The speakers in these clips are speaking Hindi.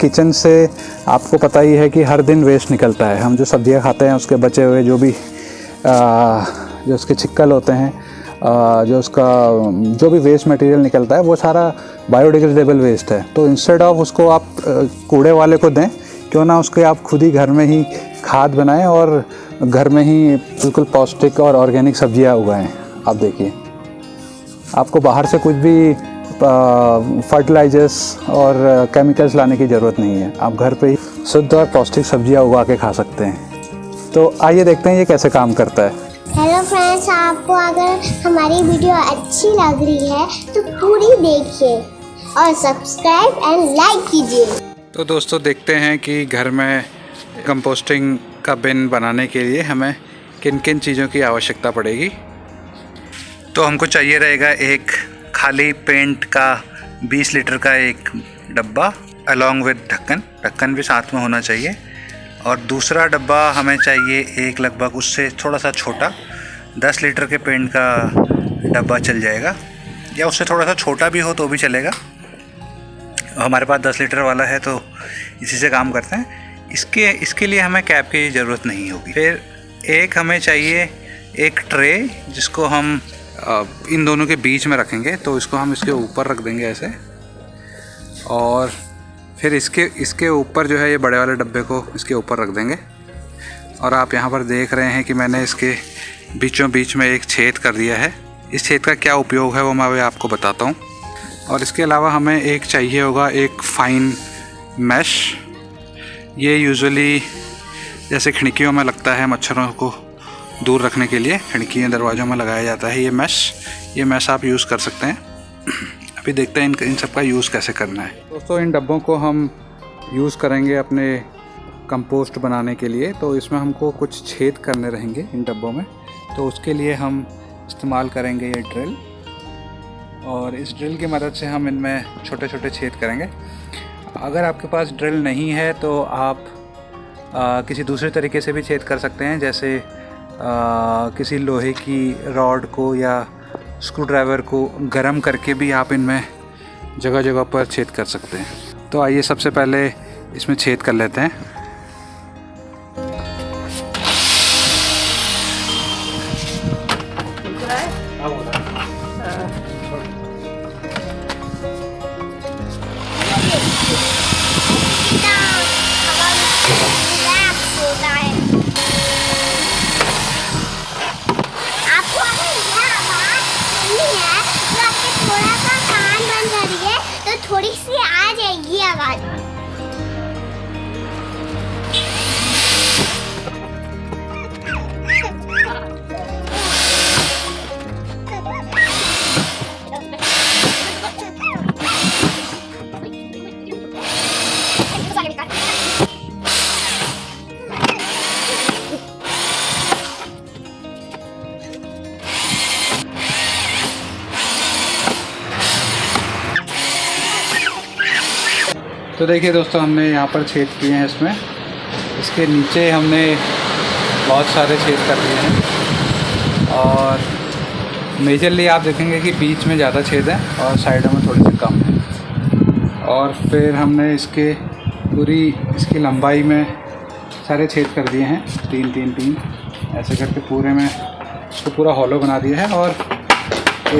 किचन से आपको पता ही है कि हर दिन वेस्ट निकलता है। हम जो सब्जियां खाते हैं उसके बचे हुए जो भी जो उसके छिक्कल होते हैं, जो उसका जो भी वेस्ट मटेरियल निकलता है वो सारा बायोडिग्रेडेबल वेस्ट है। तो इंस्टेड ऑफ उसको आप कूड़े वाले को दें, क्यों ना उसके आप खुद ही घर में ही खाद बनाएं और घर में ही बिल्कुल पौष्टिक और ऑर्गेनिक सब्जियां उगाएं। आप देखिए, आपको बाहर से कुछ भी फर्टिलाइजर्स और केमिकल्स लाने की ज़रूरत नहीं है। आप घर पे ही शुद्ध और पौष्टिक सब्जियां उगा के खा सकते हैं। तो आइए देखते हैं ये कैसे काम करता है। हेलो फ्रेंड्स, आपको अगर हमारी वीडियो अच्छी लग रही है तो पूरी देखिए और सब्सक्राइब एंड लाइक कीजिए। तो दोस्तों, देखते हैं कि घर में कंपोस्टिंग का बिन बनाने के लिए हमें किन किन चीज़ों की आवश्यकता पड़ेगी। तो हमको चाहिए रहेगा एक खाली पेंट का 20 लीटर का एक डब्बा अलॉन्ग विद ढक्कन भी साथ में होना चाहिए। और दूसरा डब्बा हमें चाहिए एक लगभग उससे थोड़ा सा छोटा 10 लीटर के पेंट का डब्बा चल जाएगा, या उससे थोड़ा सा छोटा भी हो तो भी चलेगा। हमारे पास 10 लीटर वाला है तो इसी से काम करते हैं। इसके लिए हमें कैप की ज़रूरत नहीं होगी। फिर एक हमें चाहिए एक ट्रे, जिसको हम इन दोनों के बीच में रखेंगे। तो इसको हम इसके ऊपर रख देंगे ऐसे, और फिर इसके ऊपर जो है ये बड़े वाले डब्बे को इसके ऊपर रख देंगे। और आप यहाँ पर देख रहे हैं कि मैंने इसके बीचों बीच में एक छेद कर दिया है। इस छेद का क्या उपयोग है वो मैं अभी आपको बताता हूँ। और इसके अलावा हमें एक चाहिए होगा एक फाइन मैश। ये यूजुअली जैसे खिड़कियों में लगता है मच्छरों को दूर रखने के लिए, खिड़कियों दरवाज़ों में लगाया जाता है ये मैश आप यूज़ कर सकते हैं। अभी देखते हैं इन सब का यूज़ कैसे करना है। दोस्तों, इन डब्बों को हम यूज़ करेंगे अपने कंपोस्ट बनाने के लिए। तो इसमें हमको कुछ छेद करने रहेंगे इन डब्बों में। तो उसके लिए हम इस्तेमाल करेंगे ये ड्रिल, और इस ड्रिल की मदद से हम इनमें छोटे छोटे छेद करेंगे। अगर आपके पास ड्रिल नहीं है तो आप किसी दूसरे तरीके से भी छेद कर सकते हैं, जैसे किसी लोहे की रॉड को या स्क्रू ड्राइवर को गर्म करके भी आप इनमें जगह जगह पर छेद कर सकते हैं। तो आइए सबसे पहले इसमें छेद कर लेते हैं। थोड़ी सी आ जाएगी आवाज। तो देखिए दोस्तों, हमने यहाँ पर छेद किए हैं इसमें। इसके नीचे हमने बहुत सारे छेद कर दिए हैं, और मेजरली आप देखेंगे कि बीच में ज़्यादा छेद है और साइडों में थोड़े से कम है। और फिर हमने इसकी लंबाई में सारे छेद कर दिए हैं, तीन ऐसे करके पूरे में इसको पूरा हॉलो बना दिया है। और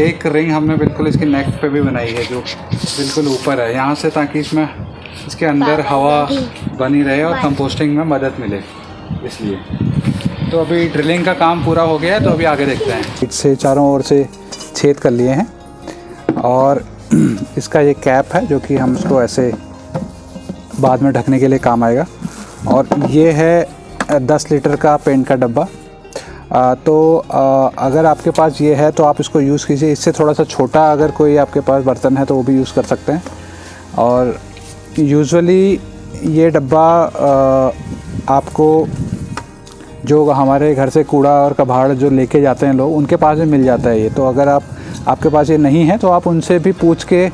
एक रिंग हमने बिल्कुल इसकी नेक पे भी बनाई है जो बिल्कुल ऊपर है यहाँ से, ताकि इसके अंदर हवा बनी रहे और कंपोस्टिंग में मदद मिले, इसलिए। तो अभी ड्रिलिंग का काम पूरा हो गया है, तो अभी आगे देखते हैं। इससे चारों ओर से छेद कर लिए हैं, और इसका ये कैप है जो कि हम इसको ऐसे बाद में ढकने के लिए काम आएगा। और ये है 10 लीटर का पेंट का डब्बा। अगर आपके पास ये है तो आप इसको यूज़ कीजिए। इससे थोड़ा सा छोटा अगर कोई आपके पास बर्तन है तो वो भी यूज़ कर सकते हैं। और यूजुअली ये डब्बा आपको जो हमारे घर से कूड़ा और कबाड़ जो लेके जाते हैं लोग, उनके पास भी मिल जाता है ये। तो अगर आपके पास ये नहीं है तो आप उनसे भी पूछ के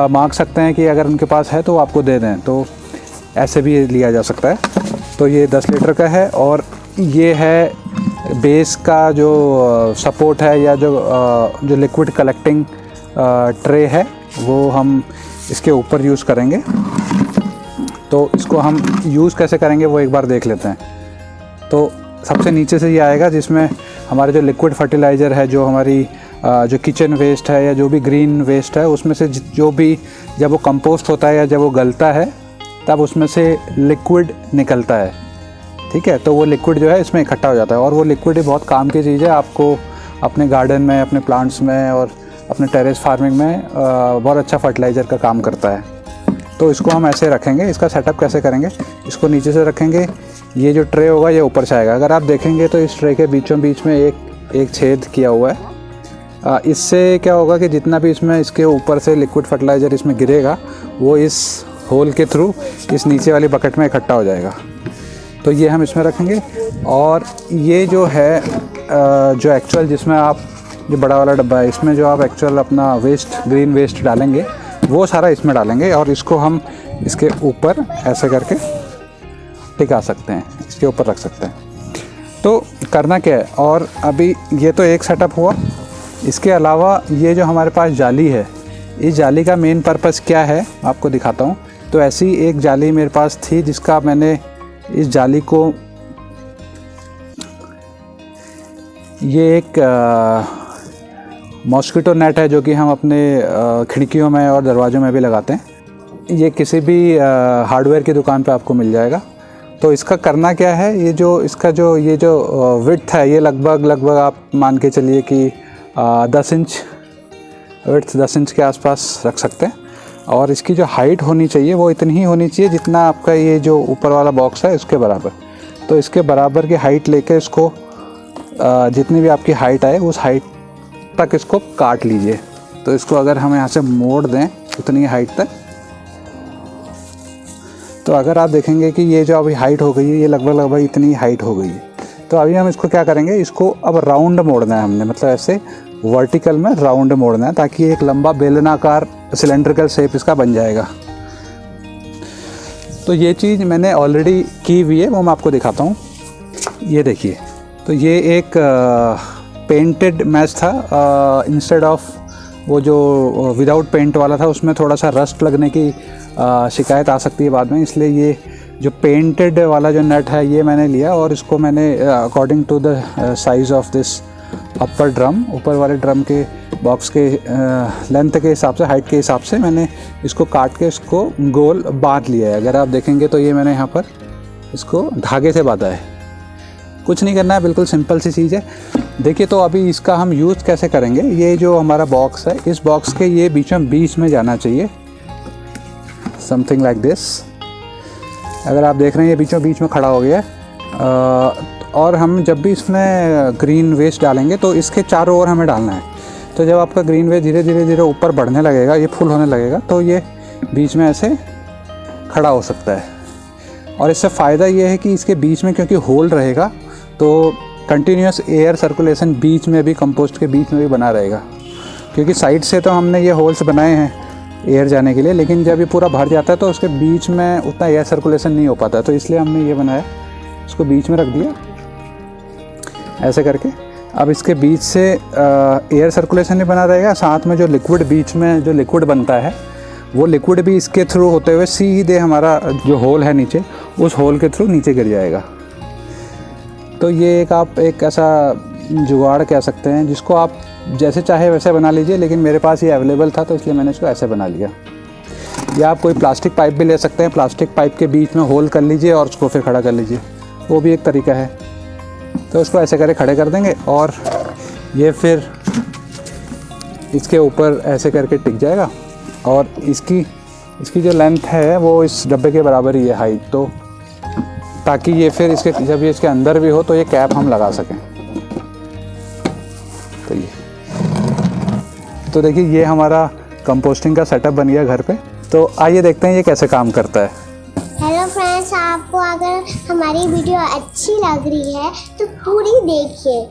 मांग सकते हैं कि अगर उनके पास है तो आपको दे दें। तो ऐसे भी लिया जा सकता है। तो ये 10 लीटर का है, और ये है बेस का जो सपोर्ट है, या जो लिक्विड कलेक्टिंग ट्रे है, वो हम इसके ऊपर यूज़ करेंगे। तो इसको हम यूज़ कैसे करेंगे वो एक बार देख लेते हैं। तो सबसे नीचे से ये आएगा जिसमें हमारे जो लिक्विड फर्टिलाइज़र है, जो हमारी जो किचन वेस्ट है या जो भी ग्रीन वेस्ट है, उसमें से जो भी जब वो कंपोस्ट होता है या जब वो गलता है तब उसमें से लिक्विड निकलता है। ठीक है, तो वो लिक्विड जो है इसमें इकट्ठा हो जाता है और वो लिक्विड ही बहुत काम की चीज़ है। आपको अपने गार्डन में, अपने प्लांट्स में और अपने टेरेस फार्मिंग में बहुत अच्छा फर्टिलाइज़र का काम करता है। तो इसको हम ऐसे रखेंगे। इसका सेटअप कैसे करेंगे, इसको नीचे से रखेंगे, ये जो ट्रे होगा ये ऊपर से आएगा। अगर आप देखेंगे तो इस ट्रे के बीचों बीच में एक छेद किया हुआ है। इससे क्या होगा कि जितना भी इसमें इसके ऊपर से लिक्विड फर्टिलाइज़र इसमें गिरेगा वो इस होल के थ्रू इस नीचे वाली बकेट में इकट्ठा हो जाएगा। तो ये हम इसमें रखेंगे। और ये जो है जो एक्चुअल जिसमें आप, जो बड़ा वाला डब्बा है, इसमें जो आप एक्चुअल अपना वेस्ट, ग्रीन वेस्ट डालेंगे वो सारा इसमें डालेंगे और इसको हम इसके ऊपर ऐसे करके टिका सकते हैं, इसके ऊपर रख सकते हैं। तो करना क्या है, और अभी ये तो एक सेटअप हुआ। इसके अलावा ये जो हमारे पास जाली है, इस जाली का मेन पर्पस क्या है आपको दिखाता हूँ। तो ऐसी एक जाली मेरे पास थी जिसका मैंने इस जाली को, ये एक मॉस्किटो नेट है जो कि हम अपने खिड़कियों में और दरवाज़ों में भी लगाते हैं। ये किसी भी हार्डवेयर की दुकान पे आपको मिल जाएगा। तो इसका करना क्या है, ये जो इसका जो ये जो विड्थ है, ये लगभग आप मान के चलिए कि 10 इंच विड्थ, 10 इंच के आसपास रख सकते हैं। और इसकी जो हाइट होनी चाहिए वो इतनी ही होनी चाहिए जितना आपका ये जो ऊपर वाला बॉक्स है इसके बराबर। तो इसके बराबर की हाइट लेके इसको जितनी भी आपकी हाइट आए उस हाइट तक इसको काट लीजिए। तो इसको अगर हम यहाँ से मोड़ दें उतनी हाइट तक, तो अगर आप देखेंगे कि ये जो अभी हाइट हो गई है, ये लगभग इतनी हाइट हो गई है। तो अभी हम इसको क्या करेंगे, इसको अब राउंड मोड़ना है हमने, मतलब ऐसे वर्टिकल में राउंड मोड़ना है ताकि एक लंबा बेलनाकार सिलेंड्रिकल शेप इसका बन जाएगा। तो ये चीज़ मैंने ऑलरेडी की हुई है, वो मैं आपको दिखाता हूँ। ये देखिए, तो ये एक पेंटेड मैच था, इंस्टेड ऑफ वो जो विदाउट पेंट वाला था उसमें थोड़ा सा रस्ट लगने की शिकायत आ सकती है बाद में, इसलिए ये जो पेंटेड वाला जो नेट है ये मैंने लिया और इसको मैंने according to the size of this upper drum, ऊपर वाले ड्रम के बॉक्स के लेंथ के हिसाब से, हाइट के हिसाब से मैंने इसको काट के इसको गोल बांध लिया है। अगर आप देखेंगे तो ये मैंने यहाँ पर इसको धागे से बांधा है। कुछ नहीं करना है, बिल्कुल सिंपल सी चीज़ है। देखिए, तो अभी इसका हम यूज़ कैसे करेंगे। ये जो हमारा बॉक्स है, इस बॉक्स के ये बीचों बीच में जाना चाहिए, समथिंग लाइक दिस। अगर आप देख रहे हैं ये बीचों बीच में खड़ा हो गया है। और हम जब भी इसमें ग्रीन वेस्ट डालेंगे तो इसके चारों ओर हमें डालना है। तो जब आपका ग्रीन वेस्ट धीरे धीरे ऊपर बढ़ने लगेगा, ये फुल होने लगेगा, तो ये बीच में ऐसे खड़ा हो सकता है। और इससे फ़ायदा ये है कि इसके बीच में क्योंकि होल रहेगा तो कंटिन्यूस एयर सर्कुलेशन बीच में भी, कंपोस्ट के बीच में भी बना रहेगा। क्योंकि साइड से तो हमने ये होल्स बनाए हैं एयर जाने के लिए, लेकिन जब ये पूरा भर जाता है तो उसके बीच में उतना एयर सर्कुलेशन नहीं हो पाता, तो इसलिए हमने ये बनाया, इसको बीच में रख दिया ऐसे करके। अब इसके बीच से एयर सर्कुलेशन भी बना रहेगा, साथ में जो लिक्विड बीच में जो लिक्विड बनता है वो लिक्विड भी इसके थ्रू होते हुए सीधे हमारा जो होल है नीचे, उस होल के थ्रू नीचे गिर जाएगा। तो ये आप एक ऐसा जुगाड़ कह सकते हैं जिसको आप जैसे चाहे वैसे बना लीजिए, लेकिन मेरे पास ये अवेलेबल था तो इसलिए मैंने इसको ऐसे बना लिया। या आप कोई प्लास्टिक पाइप भी ले सकते हैं, प्लास्टिक पाइप के बीच में होल कर लीजिए और उसको फिर खड़ा कर लीजिए, वो भी एक तरीका है। तो इसको ऐसे करके खड़े कर देंगे और ये फिर इसके ऊपर ऐसे करके टिक जाएगा। और इसकी जो लेंथ है वो इस डब्बे के बराबर ही है हाइट, तो ताकि ये फिर इसके जब ये इसके अंदर भी हो तो ये कैप हम लगा सकें। तो ये तो देखिए, ये हमारा कंपोस्टिंग का सेटअप बन गया घर पे। तो आइए देखते हैं ये कैसे काम करता है। हेलो फ्रेंड्स, आपको अगर हमारी वीडियो अच्छी लग रही है तो पूरी देखिए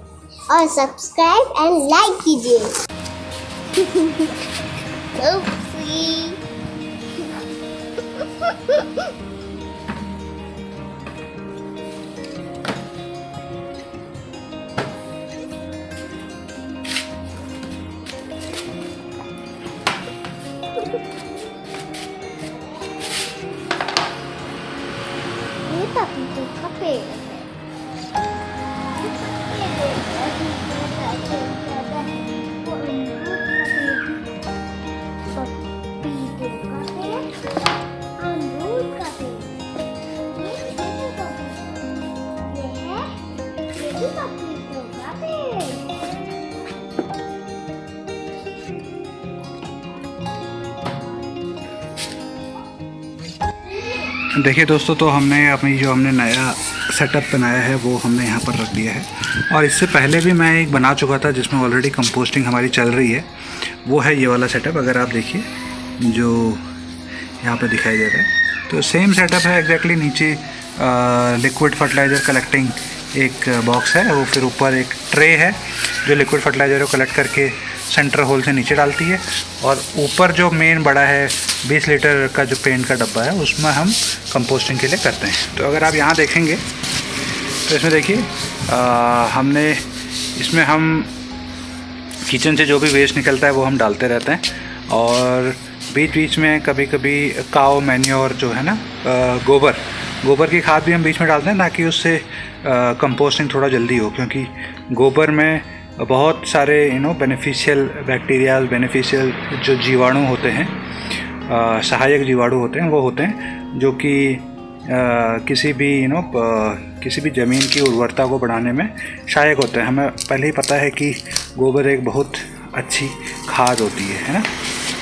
और सब्सक्राइब एंड लाइक कीजिए। पपीते का पेड़ है। देखिए दोस्तों, तो हमने नया सेटअप बनाया है वो हमने यहाँ पर रख दिया है। और इससे पहले भी मैं एक बना चुका था जिसमें ऑलरेडी कंपोस्टिंग हमारी चल रही है। वो है ये वाला सेटअप, अगर आप देखिए जो यहाँ पे दिखाई दे रहा है, तो सेम सेटअप है एग्जैक्टली। नीचे लिक्विड फर्टिलाइज़र कलेक्टिंग एक बॉक्स है, वो फिर ऊपर एक ट्रे है जो लिक्विड फर्टिलाइज़र को कलेक्ट करके सेंटर होल से नीचे डालती है, और ऊपर जो मेन बड़ा है 20 लीटर का जो पेंट का डब्बा है उसमें हम कंपोस्टिंग के लिए करते हैं। तो अगर आप यहाँ देखेंगे तो इसमें देखिए इसमें हम किचन से जो भी वेस्ट निकलता है वो हम डालते रहते हैं, और बीच बीच में कभी कभी काओ मैन्योर जो है ना, गोबर की खाद भी हम बीच में डालते हैं ताकि उससे कंपोस्टिंग थोड़ा जल्दी हो, क्योंकि गोबर में बहुत सारे बेनिफिशियल बैक्टीरिया, बेनिफिशियल जो जीवाणु होते हैं, सहायक जीवाणु होते हैं, वो होते हैं जो कि किसी भी ज़मीन की उर्वरता को बढ़ाने में सहायक होते हैं। हमें पहले ही पता है कि गोबर एक बहुत अच्छी खाद होती है ना।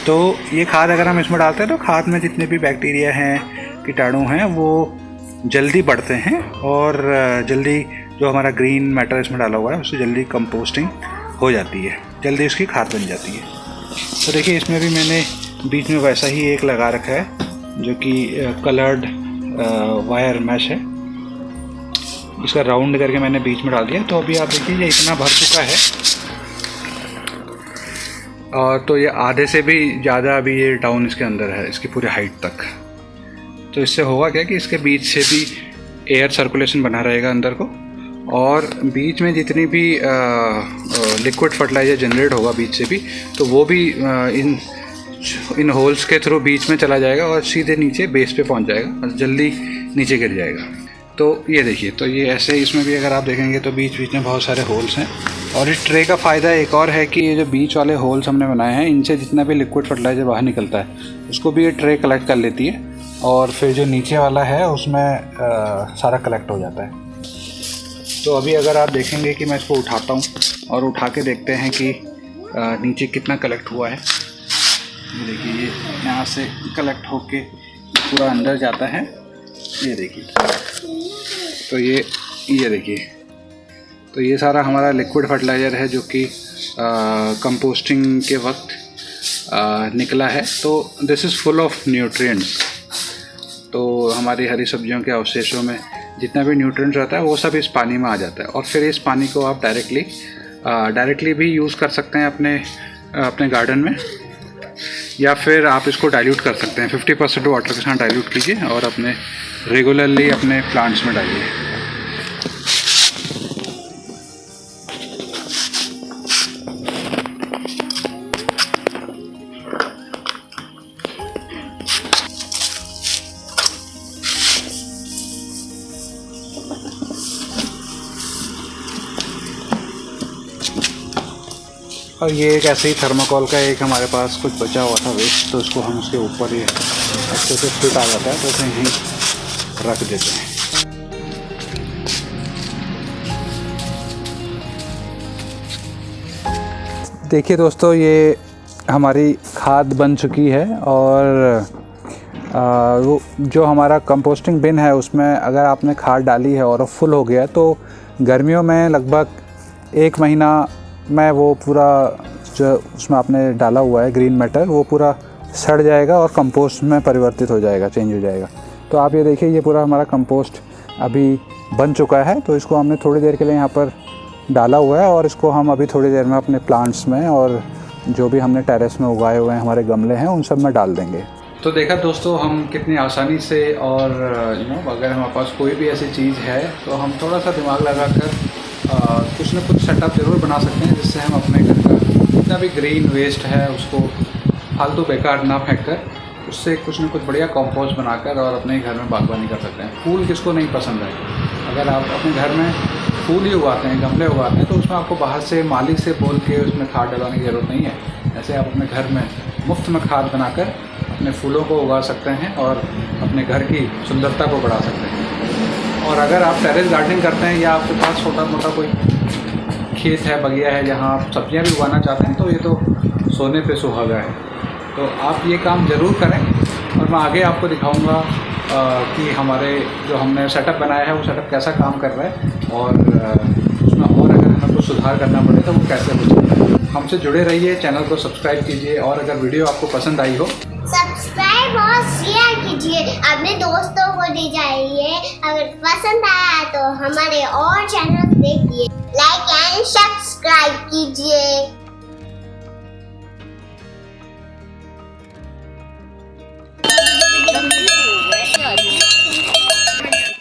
तो ये खाद अगर हम इसमें डालते हैं तो खाद में जितने भी बैक्टीरिया हैं, कीटाणु हैं, वो जल्दी बढ़ते हैं, और जल्दी जो हमारा ग्रीन मैटर इसमें डाला हुआ है उससे जल्दी कंपोस्टिंग हो जाती है, जल्दी उसकी खाद बन जाती है। तो देखिए इसमें भी मैंने बीच में वैसा ही एक लगा रखा है जो कि कलर्ड वायर मैश है, इसका राउंड करके मैंने बीच में डाल दिया। तो अभी आप देखिए ये इतना भर चुका है, और तो ये आधे से भी ज़्यादा अभी ये डाउन इसके अंदर है, इसकी पूरी हाइट तक। तो इससे होगा क्या कि इसके बीच से भी एयर सर्कुलेशन बना रहेगा अंदर को, और बीच में जितनी भी लिक्विड फर्टिलाइज़र जनरेट होगा बीच से भी, तो वो भी इन होल्स के थ्रू बीच में चला जाएगा और सीधे नीचे बेस पे पहुंच जाएगा और जल्दी नीचे गिर जाएगा। तो ये देखिए, तो ये ऐसे इसमें भी अगर आप देखेंगे तो बीच बीच में बहुत सारे होल्स हैं। और इस ट्रे का फ़ायदा एक और है कि ये जो बीच वाले होल्स हमने बनाए हैं, इनसे जितना भी लिक्विड फर्टिलाइज़र बाहर निकलता है उसको भी ये ट्रे कलेक्ट कर लेती है, और फिर जो नीचे वाला है उसमें सारा कलेक्ट हो जाता है। तो अभी अगर आप देखेंगे कि मैं इसको उठाता हूँ और उठा के देखते हैं कि नीचे कितना कलेक्ट हुआ है। ये देखिए, ये यहाँ से कलेक्ट होके पूरा अंदर जाता है, ये देखिए। तो ये देखिए, तो ये सारा हमारा लिक्विड फर्टिलाइज़र है जो कि कंपोस्टिंग के वक्त निकला है। तो this is full of nutrients. तो हमारी हरी सब्जियों के अवशेषों में जितना भी न्यूट्रिएंट्स रहता है वो सब इस पानी में आ जाता है, और फिर इस पानी को आप डायरेक्टली भी यूज़ कर सकते हैं अपने गार्डन में, या फिर आप इसको डाइल्यूट कर सकते हैं। 50% वाटर के साथ डाइल्यूट कीजिए और अपने रेगुलरली अपने प्लांट्स में डालिए। और ये एक ऐसे ही थर्माकोल का एक हमारे पास कुछ बचा हुआ था वेस्ट, तो उसको हम उसके ऊपर ही अच्छे से फिट आ जाता है, तो उसे यहीं रख देते हैं। देखिए दोस्तों, ये हमारी खाद बन चुकी है, और वो जो हमारा कंपोस्टिंग बिन है उसमें अगर आपने खाद डाली है और फुल हो गया तो गर्मियों में लगभग 1 महीना में वो पूरा जो उसमें आपने डाला हुआ है ग्रीन मैटर वो पूरा सड़ जाएगा और कंपोस्ट में परिवर्तित हो जाएगा, चेंज हो जाएगा। तो आप ये देखिए, ये पूरा हमारा कंपोस्ट अभी बन चुका है। तो इसको हमने थोड़ी देर के लिए यहाँ पर डाला हुआ है, और इसको हम अभी थोड़ी देर में अपने प्लांट्स में और जो भी हमने टेरेस में उगाए हुए हैं हमारे गमले हैं उन सब में डाल देंगे। तो देखा दोस्तों, हम कितनी आसानी से, और अगर हमारे पास कोई भी ऐसी चीज़ है तो हम थोड़ा सा दिमाग लगा कर कुछ ना कुछ सेटअप ज़रूर बना सकते हैं, जिससे हम अपने घर का जितना भी ग्रीन वेस्ट है उसको फालतू बेकार ना फेंक कर उससे कुछ ना कुछ बढ़िया कंपोस्ट बनाकर और अपने घर में बागवानी कर सकते हैं। फूल किसको नहीं पसंद है। अगर आप अपने घर में फूल ही उगाते हैं, गमले उगाते हैं, तो उसमें आपको बाहर से माली से बोल के उसमें खाद डलवाने की ज़रूरत नहीं है। ऐसे आप अपने घर में मुफ्त में खाद बनाकर अपने फूलों को उगा सकते हैं और अपने घर की सुंदरता को बढ़ा सकते हैं। और अगर आप टेरेस गार्डनिंग करते हैं या आपके पास छोटा मोटा कोई खेत है, बगिया है, जहाँ आप सब्जियाँ भी उगाना चाहते हैं, तो ये तो सोने पे सुहागा है। तो आप ये काम ज़रूर करें और मैं आगे आपको दिखाऊंगा कि हमारे जो हमने सेटअप बनाया है वो सेटअप कैसा काम कर रहा है और उसमें और अगर हमें कुछ सुधार करना पड़े तो वो कैसे हो सकता है। हमसे जुड़े रहिए, चैनल को सब्सक्राइब कीजिए और अगर वीडियो आपको पसंद आई हो सब्सक्राइब और शेयर कीजिए, अपने दोस्तों को दे जाइए। अगर पसंद आया तो हमारे और चैनल देखिए, लाइक एंड सब्सक्राइब कीजिए।